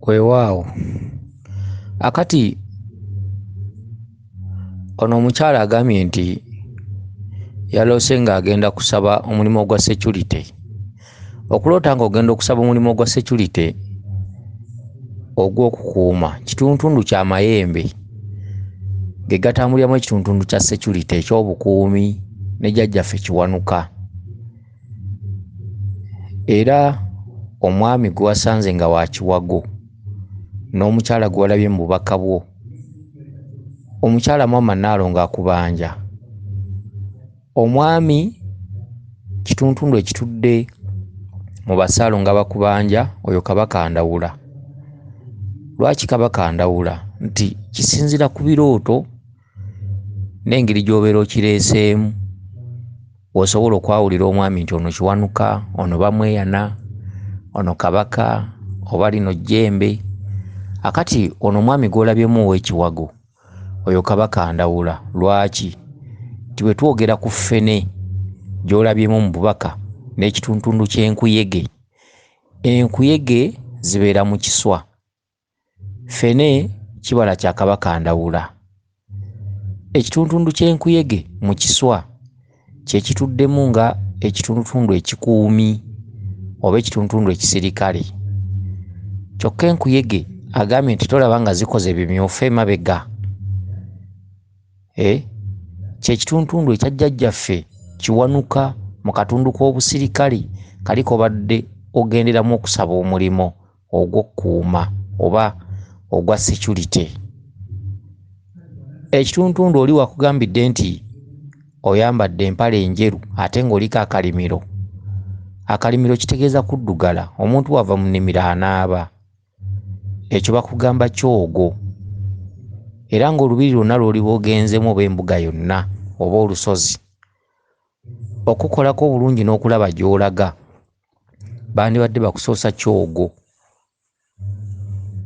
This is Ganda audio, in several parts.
Weewaawo akati ono omukyala agambye nti yaloose ng'agenda kusaba omulimu ogwa security. Okuloota ng'ogenda okusaba omulimu ogwa security ogw'okukuuma kitundutundu kya mayembe ge gatambuliramu ekitundutundu kya security eky'obukuumi ne jjajjaffe Kiwanuka. Era omwami gwe wasanze nga wa Kiwago n'omukyala gwe walabye mu bubaka bwo, omukyala Mama Naalo ng'akubanja. Omwami kitundutundu ekitudde mu basaalo nga bakubanja oyo Kabaka Ndawula. Lwaki Kabaka Ndawula? Nti kisinzira ku birooto n'engeri gy'obeera okireeseemu osobola okwawulira omwami nti ono Kiwanuka, ono Bamweyana, ono Kabaka oba lino Jjembe. Akati ono mwami gw'olabyemu ow'Ekiwago oyo Kabaka Ndawula. Lwaki? Nti bwe twogera ku ffene gy'olabyemu mu bubaka n'ekitundutundu ky'enkuyege, enkuyege zibeera mu kiswa, ffene kibala kya Kabaka Ndawula. Ekitundutundu ky'enkuyege mu kiswa kye kituddemu nga ekitundutundu ekikuumi oba ekitundutundu ekisirikale. Kyokka enkuyege agambye nti tolaba nga zikoze bimyufu emabega. Kye kitundutundu ekya jjajjaffe Kiwanuka mu katundu k'obusirikale kali kobadde ogenderamu okusaba omulimu ogw'okukuuma oba ogwa security. Ekitundutundu oli wakugambidde nti oyambadde empale enjeru ate ng'oliko akalimiro. Akalimiro kitegeeza kuddugala, omuntu wava mu nnimiro anaaba. Ekyo bakugamba kyogo. Era ng'olubiri lwonna lw'oli bw'ogenzemu oba embuga yonna oba olusozi, okukolako obulungi n'okulaba gy'olaga bandibadde bakusoosa kyogo.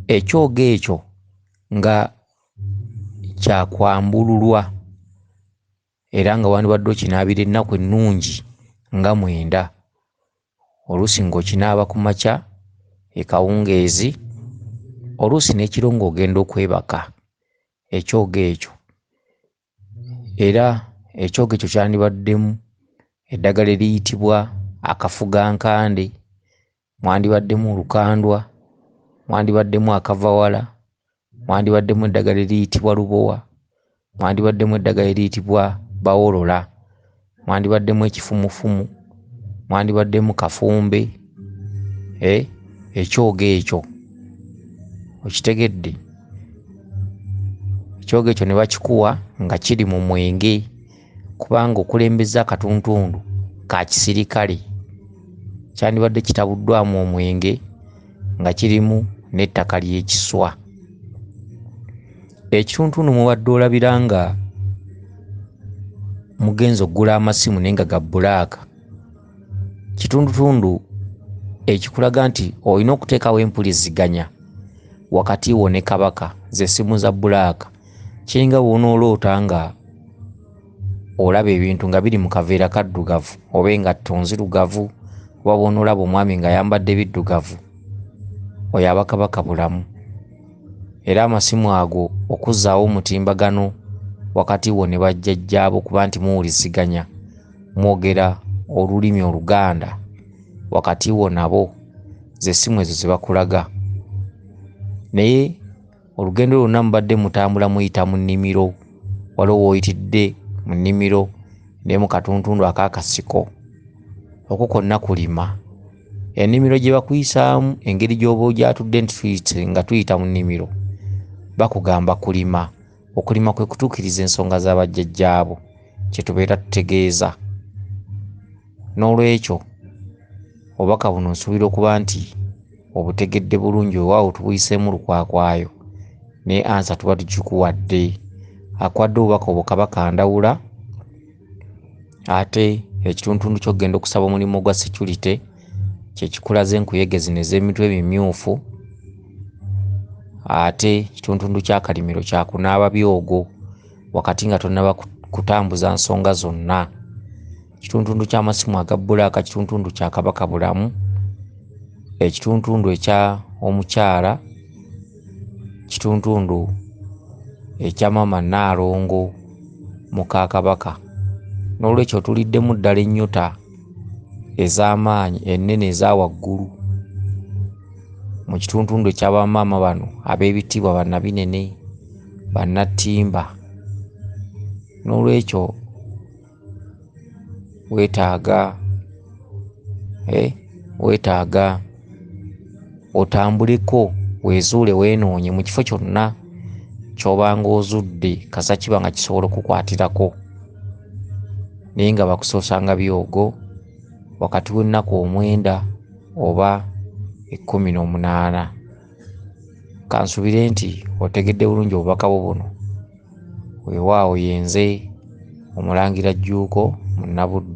Ekyogo ekyo nga kyakwambululwa era nga wandibadde okinaabira ennaku ennungi nga 9. Oluusi ng'okinaaba ku makya ekawungeezi, oluusi n'ekiro ng'ogenda okwebaka. Ekyogo ekyo era ekyogo ekyo kyandibaddemu eddagala eriyitibwa akafugankande, mwandibaddemu olukandwa, mwandibaddemu akavawala, mwandibaddemu eddagala eriyitibwa lubowa, mwandibaddemu eddagala eriyitibwa bawolola, mwandibaddemu ekifumufumu, mwandibaddemu kafumbe. Ekyogo ekyo okitegedde? Ekyogo ekyo ne bakikuwa nga kiri mu mwenge, kubanga okulembeza akatundutundu ka kisirikale kyandibadde kitabuddwamu omwenge nga kirimu n'ettaka ly'ekiswa. Ekitundutundu mubadde olabira nga mugenzi okugula amasimu naye nga ga bbulaaka, kitundutundu ekikulaga nti olina okuteekawo empuliziganya wakati wo ne Kabaka, ze simu za bbulaaka. Kiringa bw'onooloota nga olaba ebintu nga biri mu kaveera kaddugavu oba engatto nzirugavu, oba bw'onoolaba omwami ng'ayambadde biddugavu, oyo aba Kabaka bulamu. Era amasimu ago okuzzaawo omutimbagano wakati wo ne bajjajjaabo kuba nti muwuliziganya, mwogera olulimi Oluganda wakati wo nabo, ze simu ezo ze bakulaga. Naye olugendo lwonna mubadde mutambula muyita mu nnimiro, waliwo w'oyitidde mu nnimiro ne mu katundutundu ak'akasiko, okwo kwonna kulima. Ennimiro gye bakuyisaamu engeri gy'oba ogyatudde nti nga tuyita mu nnimiro, bakugamba kulima. Okulima kwe kutuukiriza ensonga z'abajjajjaabo kye tubeera tutegeeza. N'olwekyo obubaka buno nsuubira okuba nti obutegedde bulungi, weewaawo tubuyiseemu lukwakwayo, naye ansa tuba tugikuwadde. Akuwadde obubaka obwo Kabaka Ndawula. Ate ekitundutundu ky'ogenda okusaba omulimu gwa security kye kikulaze enkuyege zino ez'emitwe emimyufu. Ate ekitundutundu ky'akalimiro kyakunaaba byogo wakati nga tonnaba kutambuza nsonga zonna. Ekitundutundu ky'amasimu aga bbulaaka kitundutundu kya Kabaka bulamu. Ekitundutundu ekya omukyala kituntundu ekya Maama Nnaalongo muka Kabaka. N'olwekyo tuliddemu ddala ennyota ez'amaanyi ennene eza waggulu mu kituntundu ekya bamaama bano ab'ebitiibwa bannabinene, bannattimba. N'olwekyo weetaaga otambuleko weezuule weenoonye mu kifo kyonna ky'obanga ozudde kasa kiba nga kisobola okukwatirako, naye nga bakusoosanga byogo wakati w'ennaku 9 oba 18. Kansubire nti otegedde bulungi obubaka bwo buno. Weewaawo yenze Omulangira Jjuuko Munnabuddu.